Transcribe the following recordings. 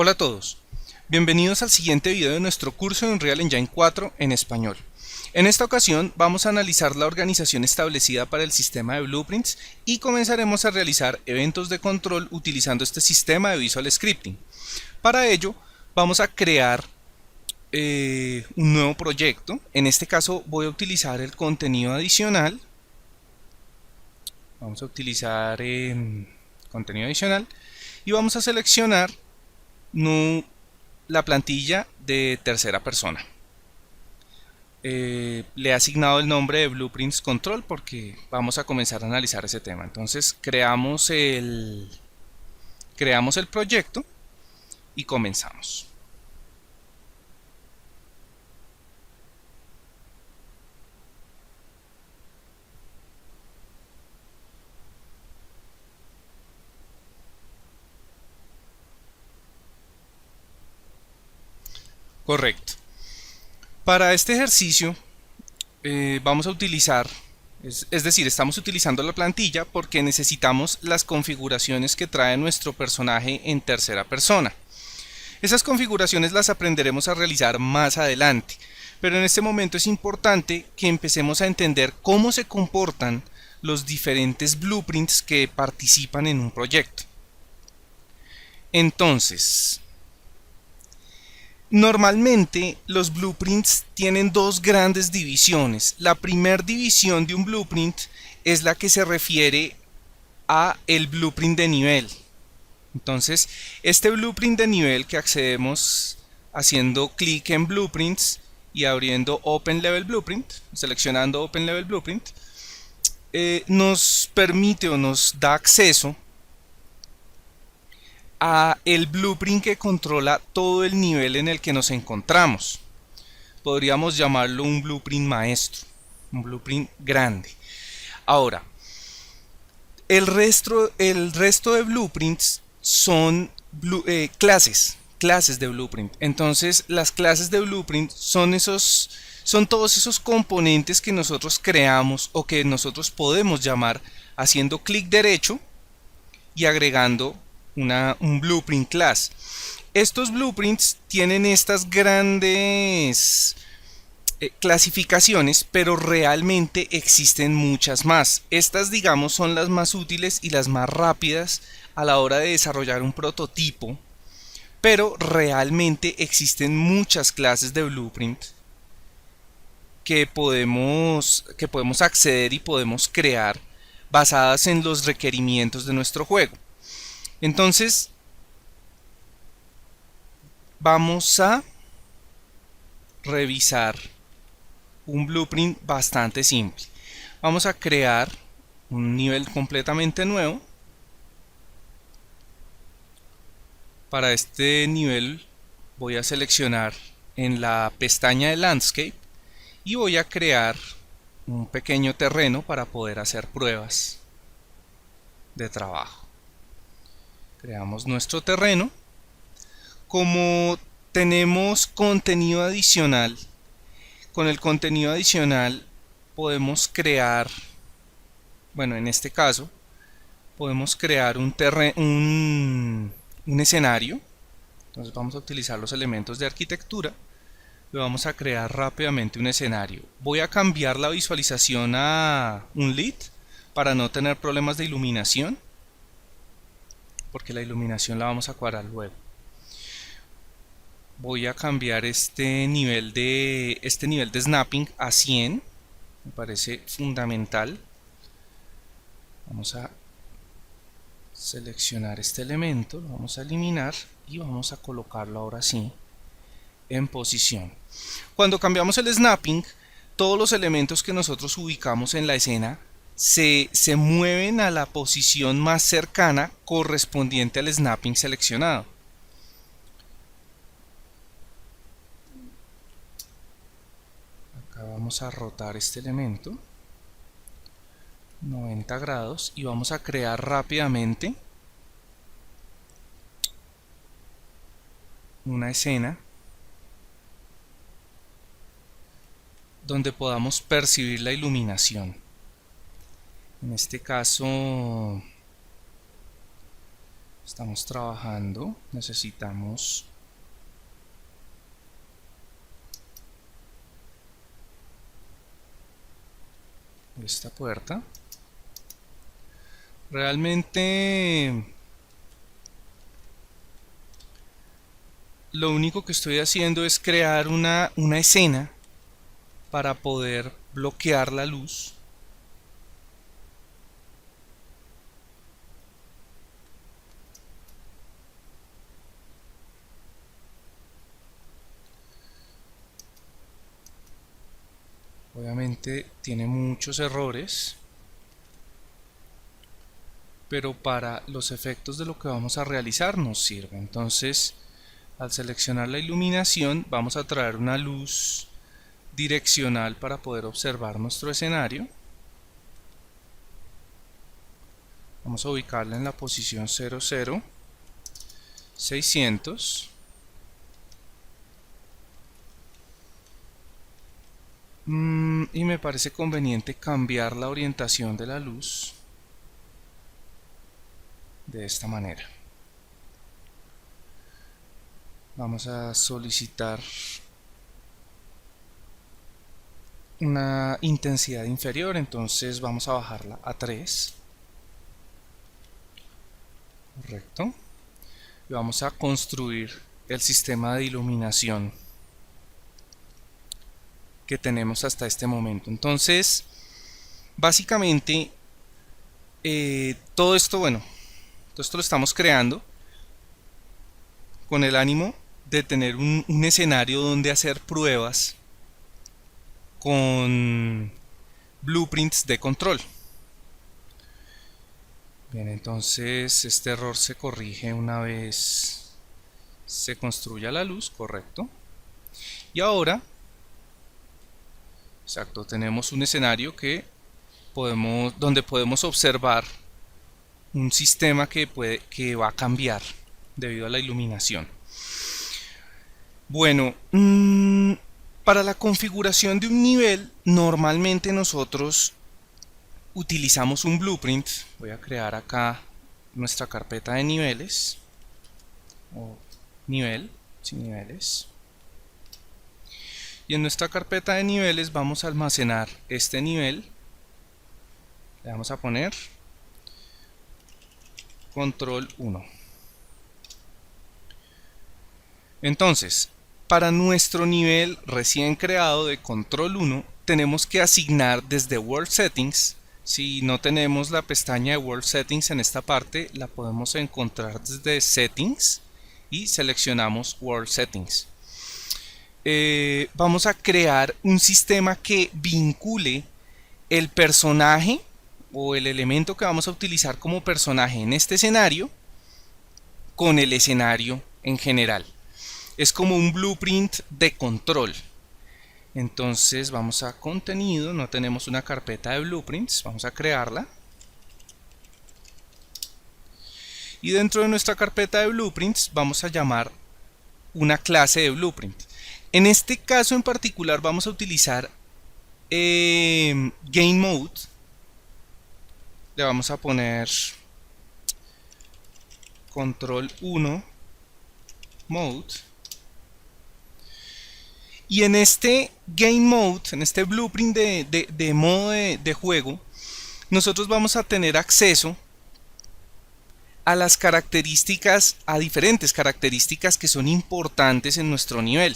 Hola a todos, bienvenidos al siguiente video de nuestro curso de Unreal Engine 4 en español. En esta ocasión vamos a analizar la organización establecida para el sistema de blueprints y comenzaremos a realizar eventos de control utilizando este sistema de Visual Scripting. Para ello vamos a crear un nuevo proyecto. En este caso voy a utilizar el contenido adicional. Vamos a utilizar contenido adicional y vamos a seleccionar la plantilla de tercera persona. Le he asignado el nombre de Blueprints Control porque vamos a comenzar a analizar ese tema. Entonces creamos el proyecto y comenzamos. Correcto. Para este ejercicio vamos a utilizar, es decir, estamos utilizando la plantilla porque necesitamos las configuraciones que trae nuestro personaje en tercera persona. Esas configuraciones las aprenderemos a realizar más adelante, pero en este momento es importante que empecemos a entender cómo se comportan los diferentes blueprints que participan en un proyecto. Entonces, normalmente los blueprints tienen dos grandes divisiones. La primera división de un blueprint es la que se refiere a el blueprint de nivel. Entonces, este blueprint de nivel que accedemos haciendo clic en Blueprints y abriendo Open Level Blueprint, seleccionando Open Level Blueprint, nos permite o nos da acceso a el blueprint que controla todo el nivel en el que nos encontramos. Podríamos llamarlo un blueprint maestro, un blueprint grande. Ahora, el resto de blueprints son clases de blueprint. Entonces las clases de blueprint son todos esos componentes que nosotros creamos o que nosotros podemos llamar haciendo clic derecho y agregando un blueprint class. Estos blueprints tienen estas grandes clasificaciones, pero realmente existen muchas más. Estas, digamos, son las más útiles y las más rápidas a la hora de desarrollar un prototipo, pero realmente existen muchas clases de blueprint que podemos acceder y podemos crear basadas en los requerimientos de nuestro juego. Entonces vamos a revisar un blueprint bastante simple. Vamos a crear un nivel completamente nuevo. Para este nivel voy a seleccionar en la pestaña de Landscape y voy a crear un pequeño terreno para poder hacer pruebas de trabajo. Creamos nuestro terreno. Como tenemos contenido adicional, con el contenido adicional podemos crear, bueno, en este caso podemos crear un escenario. Entonces vamos a utilizar los elementos de arquitectura y vamos a crear rápidamente un escenario. Voy a cambiar la visualización a un LED para no tener problemas de iluminación, porque la iluminación la vamos a cuadrar luego. Voy a cambiar este nivel de snapping a 100, me parece fundamental. Vamos a seleccionar este elemento, lo vamos a eliminar y vamos a colocarlo ahora sí en posición. Cuando cambiamos el snapping, todos los elementos que nosotros ubicamos en la escena se mueven a la posición más cercana correspondiente al snapping seleccionado. Acá vamos a rotar este elemento 90 grados y vamos a crear rápidamente una escena donde podamos percibir la iluminación. En este caso Estamos trabajando, necesitamos esta puerta. Realmente lo único que estoy haciendo es crear una escena para poder bloquear la luz. Obviamente tiene muchos errores, pero para los efectos de lo que vamos a realizar nos sirve. Entonces, al seleccionar la iluminación, vamos a traer una luz direccional para poder observar nuestro escenario. Vamos a ubicarla en la posición 00, 600. Y me parece conveniente cambiar la orientación de la luz de esta manera. Vamos a solicitar una intensidad inferior, entonces vamos a bajarla a 3. Correcto. Y vamos a construir el sistema de iluminación que tenemos hasta este momento. Entonces, básicamente, todo esto lo estamos creando con el ánimo de tener un escenario donde hacer pruebas con blueprints de control. Bien, entonces este error se corrige una vez se construya la luz, correcto. Y ahora, exacto, tenemos un escenario donde podemos observar un sistema que va a cambiar debido a la iluminación. Bueno, para la configuración de un nivel, normalmente nosotros utilizamos un blueprint. Voy a crear acá nuestra carpeta de niveles, o nivel, sin niveles. Y en nuestra carpeta de niveles vamos a almacenar este nivel. Le vamos a poner control 1. Entonces, para nuestro nivel recién creado de control 1, tenemos que asignar desde World Settings. Si no tenemos la pestaña de World Settings en esta parte, la podemos encontrar desde Settings y seleccionamos World Settings. Vamos a crear un sistema que vincule el personaje o el elemento que vamos a utilizar como personaje en este escenario con el escenario en general. Es como un blueprint de control. Entonces vamos a contenido, no tenemos una carpeta de blueprints, vamos a crearla. Y dentro de nuestra carpeta de blueprints vamos a llamar una clase de blueprint. En este caso en particular vamos a utilizar Game Mode. Le vamos a poner control 1 Mode. Y en este Game Mode, en este blueprint de modo de juego, nosotros vamos a tener acceso a las características, a diferentes características que son importantes en nuestro nivel.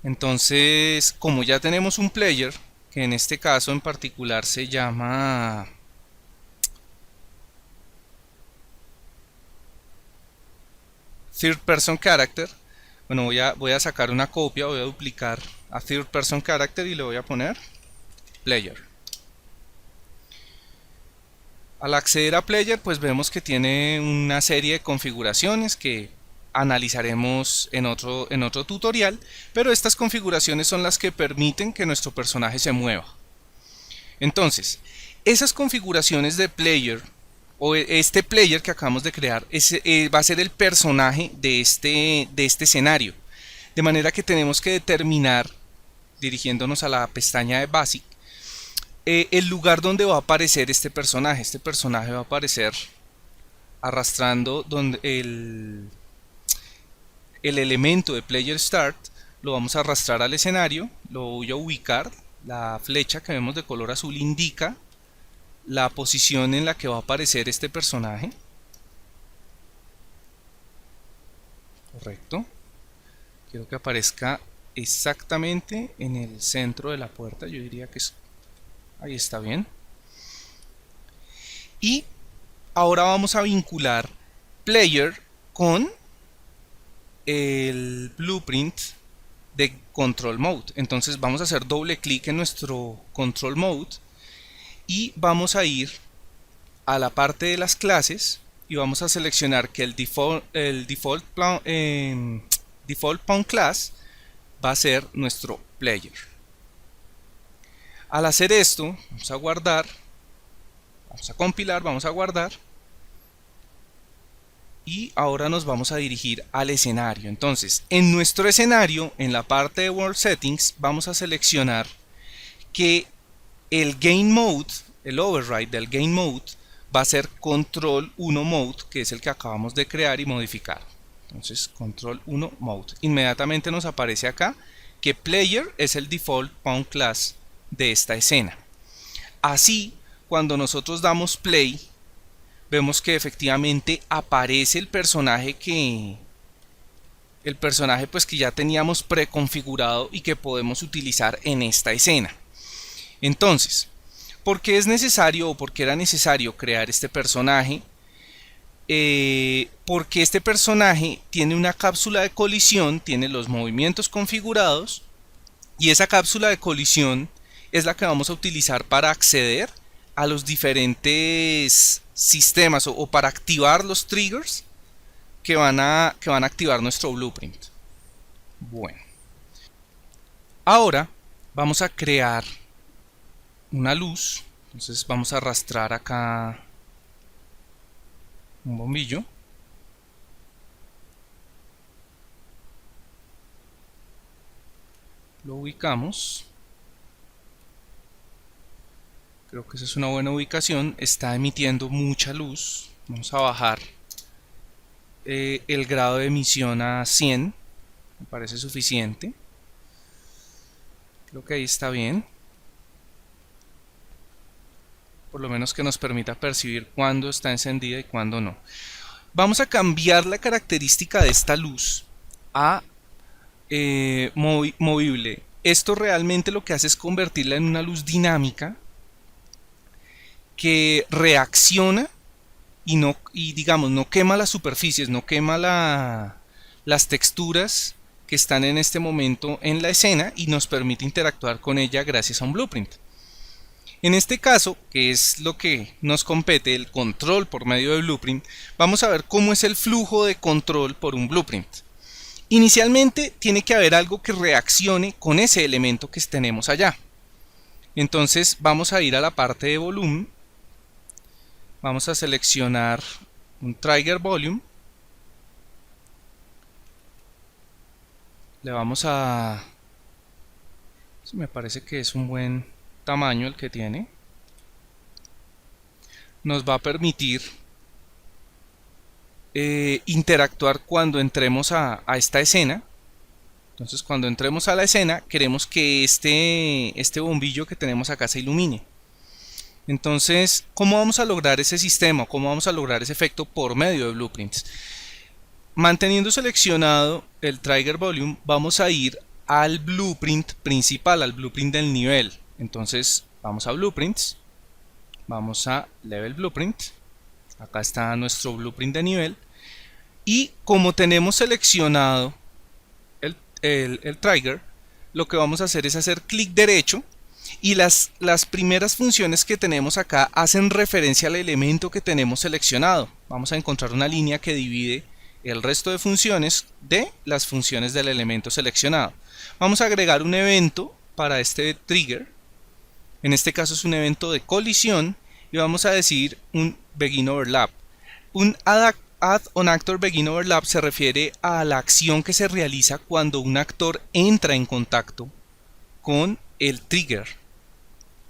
Entonces, como ya tenemos un player, que en este caso en particular se llama Third Person Character, bueno, voy a sacar una copia, voy a duplicar a Third Person Character y le voy a poner Player. Al acceder a Player, pues vemos que tiene una serie de configuraciones que analizaremos en otro tutorial, pero estas configuraciones son las que permiten que nuestro personaje se mueva. Entonces, esas configuraciones de Player, o este player que acabamos de crear, va a ser el personaje de este escenario. De manera que tenemos que determinar, dirigiéndonos a la pestaña de Basic, el lugar donde va a aparecer este personaje. Este personaje va a aparecer arrastrando donde el elemento de Player Start, lo vamos a arrastrar al escenario, lo voy a ubicar. La flecha que vemos de color azul indica la posición en la que va a aparecer este personaje. Correcto. Quiero que aparezca exactamente en el centro de la puerta. Yo diría que ahí está bien. Y ahora vamos a vincular Player con el blueprint de Control Mode. Entonces vamos a hacer doble clic en nuestro Control Mode y vamos a ir a la parte de las clases y vamos a seleccionar que el default pawn class va a ser nuestro player. Al hacer esto, vamos a guardar, vamos a compilar, vamos a guardar y ahora nos vamos a dirigir al escenario. Entonces, en nuestro escenario, en la parte de World Settings, vamos a seleccionar que el Game Mode, el override del Game Mode, va a ser Control 1 Mode, que es el que acabamos de crear y modificar. Entonces, Control 1 Mode. Inmediatamente nos aparece acá que Player es el default pawn class de esta escena. Así, cuando nosotros damos play, vemos que efectivamente aparece el personaje pues que ya teníamos preconfigurado y que podemos utilizar en esta escena. Entonces, ¿por qué es necesario o por qué era necesario crear este personaje? Porque este personaje tiene una cápsula de colisión, tiene los movimientos configurados y esa cápsula de colisión es la que vamos a utilizar para acceder a los diferentes sistemas o para activar los triggers que van a activar nuestro blueprint. Bueno, ahora vamos a crear una luz. Entonces vamos a arrastrar acá un bombillo. Lo ubicamos. Creo que esa es una buena ubicación. Está emitiendo mucha luz. Vamos a bajar el grado de emisión a 100. Me parece suficiente. Creo que ahí está bien. Por lo menos que nos permita percibir cuándo está encendida y cuándo no. Vamos a cambiar la característica de esta luz a movible. Esto realmente lo que hace es convertirla en una luz dinámica que reacciona y digamos no quema las superficies, no quema las texturas que están en este momento en la escena y nos permite interactuar con ella gracias a un blueprint. En este caso, que es lo que nos compete, el control por medio de blueprint, vamos a ver cómo es el flujo de control por un blueprint. Inicialmente tiene que haber algo que reaccione con ese elemento que tenemos allá. Entonces vamos a ir a la parte de volumen, vamos a seleccionar un trigger volume, le vamos a... me parece que es un buen tamaño el que tiene. Nos va a permitir interactuar cuando entremos a esta escena. Entonces cuando entremos a la escena queremos que este bombillo que tenemos acá se ilumine. Entonces, ¿cómo vamos a lograr ese sistema? ¿Cómo vamos a lograr ese efecto por medio de blueprints? Manteniendo seleccionado el trigger volume, vamos a ir al blueprint principal, al blueprint del nivel. Entonces vamos a blueprints, vamos a level blueprint, acá está nuestro blueprint de nivel y como tenemos seleccionado el trigger, lo que vamos a hacer es hacer clic derecho y las primeras funciones que tenemos acá hacen referencia al elemento que tenemos seleccionado. Vamos a encontrar una línea que divide el resto de funciones de las funciones del elemento seleccionado. Vamos a agregar un evento para este trigger. En este caso es un evento de colisión y vamos a decir un begin overlap. Un add on actor begin overlap se refiere a la acción que se realiza cuando un actor entra en contacto con el trigger.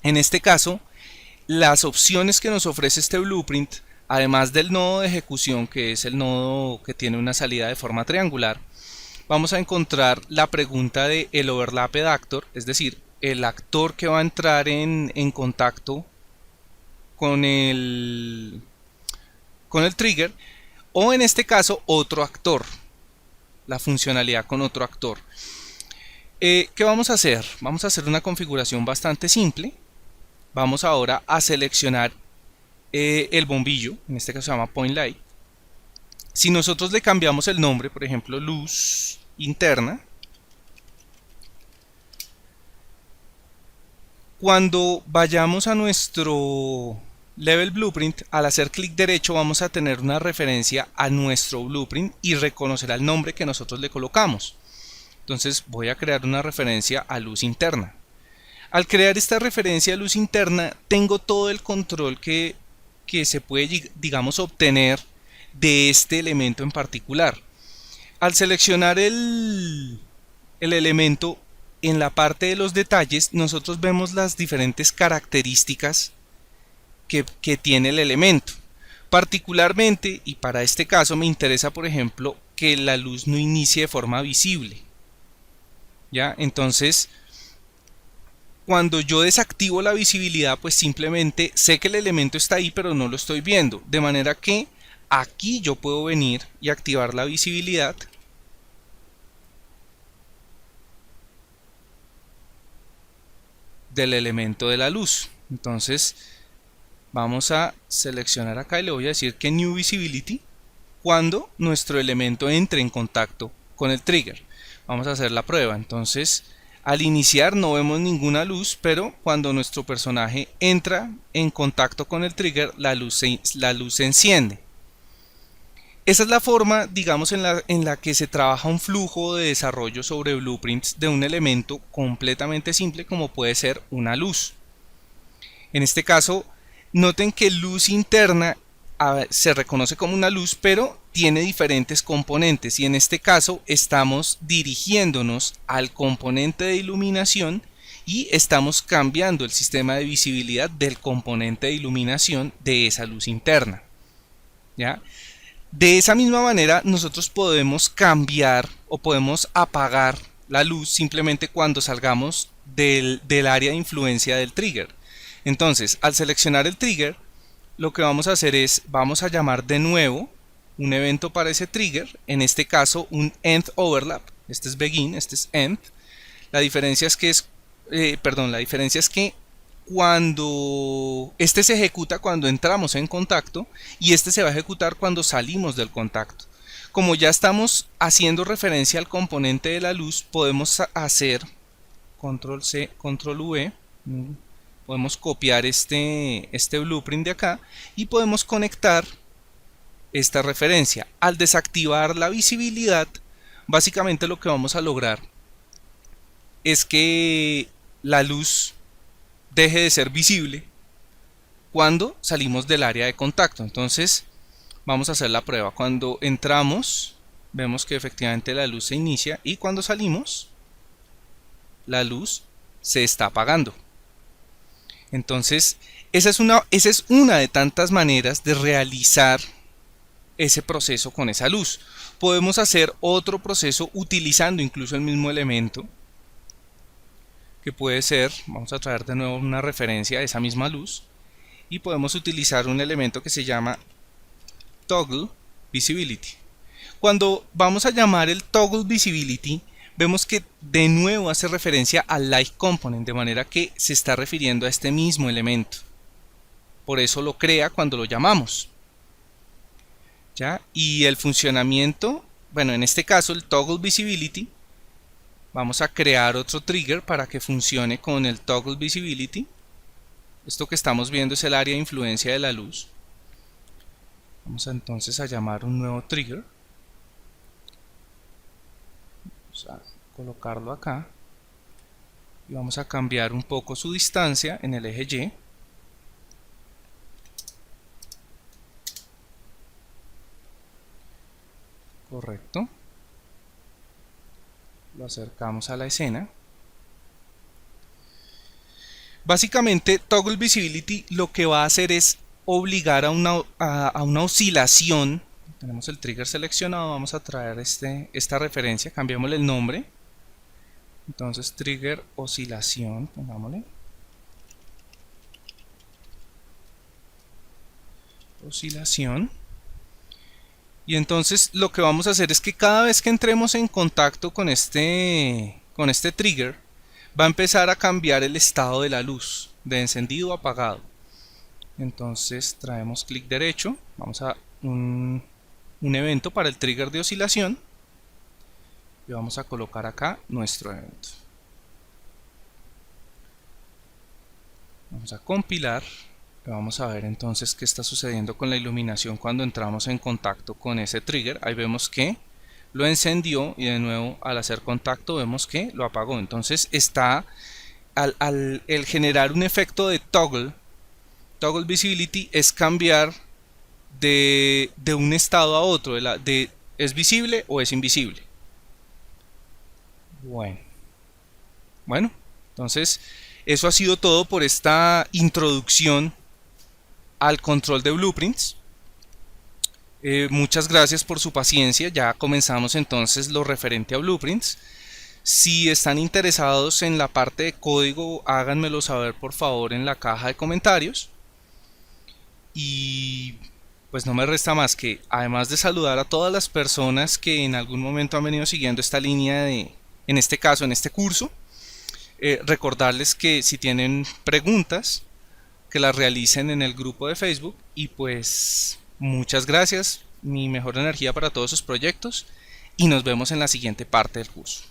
En este caso, las opciones que nos ofrece este blueprint además del nodo de ejecución, que es el nodo que tiene una salida de forma triangular, vamos a encontrar la pregunta de el overlapped actor, es decir, el actor que va a entrar en contacto con el trigger, o en este caso otro actor, la funcionalidad con otro actor. ¿Qué vamos a hacer? Vamos a hacer una configuración bastante simple. Vamos ahora a seleccionar el bombillo, en este caso se llama Point Light. Si nosotros le cambiamos el nombre, por ejemplo, luz interna, cuando vayamos a nuestro Level Blueprint, al hacer clic derecho vamos a tener una referencia a nuestro blueprint y reconocerá el nombre que nosotros le colocamos. Entonces voy a crear una referencia a luz interna. Al crear esta referencia a luz interna, tengo todo el control que se puede, digamos, obtener de este elemento en particular. Al seleccionar el elemento, en la parte de los detalles, nosotros vemos las diferentes características que tiene el elemento. Particularmente, y para este caso me interesa, por ejemplo, que la luz no inicie de forma visible. ¿Ya? Entonces, cuando yo desactivo la visibilidad, pues simplemente sé que el elemento está ahí, pero no lo estoy viendo. De manera que aquí yo puedo venir y activar la visibilidad. Del elemento de la luz. Entonces vamos a seleccionar acá y le voy a decir que New Visibility cuando nuestro elemento entre en contacto con el trigger. Vamos a hacer la prueba. Entonces al iniciar no vemos ninguna luz, pero cuando nuestro personaje entra en contacto con el trigger, la luz se enciende. Esa es la forma, digamos, en la que se trabaja un flujo de desarrollo sobre blueprints de un elemento completamente simple como puede ser una luz. En este caso, noten que luz interna se reconoce como una luz, pero tiene diferentes componentes y en este caso estamos dirigiéndonos al componente de iluminación y estamos cambiando el sistema de visibilidad del componente de iluminación de esa luz interna. ¿Ya? De esa misma manera nosotros podemos cambiar o podemos apagar la luz simplemente cuando salgamos del área de influencia del trigger. Entonces, al seleccionar el trigger, lo que vamos a hacer es, vamos a llamar de nuevo un evento para ese trigger, en este caso un end overlap. Este es begin, este es end. La diferencia es que cuando este se ejecuta cuando entramos en contacto y este se va a ejecutar cuando salimos del contacto. Como ya estamos haciendo referencia al componente de la luz, podemos hacer control C, control V, podemos copiar este blueprint de acá y podemos conectar esta referencia. Al desactivar la visibilidad, básicamente lo que vamos a lograr es que la luz deje de ser visible cuando salimos del área de contacto. Entonces vamos a hacer la prueba. Cuando entramos vemos que efectivamente la luz se inicia y cuando salimos la luz se está apagando. Entonces esa es una de tantas maneras de realizar ese proceso con esa luz. Podemos hacer otro proceso utilizando incluso el mismo elemento, que puede ser, vamos a traer de nuevo una referencia a esa misma luz y podemos utilizar un elemento que se llama Toggle Visibility. Cuando vamos a llamar el Toggle Visibility, vemos que de nuevo hace referencia al Light Component, de manera que se está refiriendo a este mismo elemento. Por eso lo crea cuando lo llamamos. ¿Ya? Y el funcionamiento, bueno, en este caso el Toggle Visibility, vamos a crear otro trigger para que funcione con el Toggle Visibility. Esto que estamos viendo es el área de influencia de la luz. Vamos entonces a llamar un nuevo trigger. Vamos a colocarlo acá. Y vamos a cambiar un poco su distancia en el eje Y. Correcto. Lo acercamos a la escena. Básicamente Toggle Visibility lo que va a hacer es obligar a una oscilación. Tenemos el trigger seleccionado, vamos a traer esta referencia, cambiémosle el nombre. Entonces trigger oscilación, pongámosle. Oscilación. Y entonces lo que vamos a hacer es que cada vez que entremos en contacto con este trigger, va a empezar a cambiar el estado de la luz, de encendido a apagado. Entonces traemos clic derecho, vamos a un evento para el trigger de oscilación y vamos a colocar acá nuestro evento. Vamos a compilar. Vamos a ver entonces qué está sucediendo con la iluminación cuando entramos en contacto con ese trigger. Ahí vemos que lo encendió y de nuevo al hacer contacto vemos que lo apagó. Entonces está el generar un efecto de toggle visibility es cambiar de un estado a otro, ¿es visible o es invisible? Bueno, entonces eso ha sido todo por esta introducción al control de blueprints. Muchas gracias por su paciencia. Ya comenzamos entonces lo referente a blueprints. Si están interesados en la parte de código, háganmelo saber por favor en la caja de comentarios. Y pues no me resta más que, además de saludar a todas las personas que en algún momento han venido siguiendo esta línea en este caso, en este curso, recordarles que si tienen preguntas, que las realicen en el grupo de Facebook. Y pues muchas gracias, mi mejor energía para todos sus proyectos y nos vemos en la siguiente parte del curso.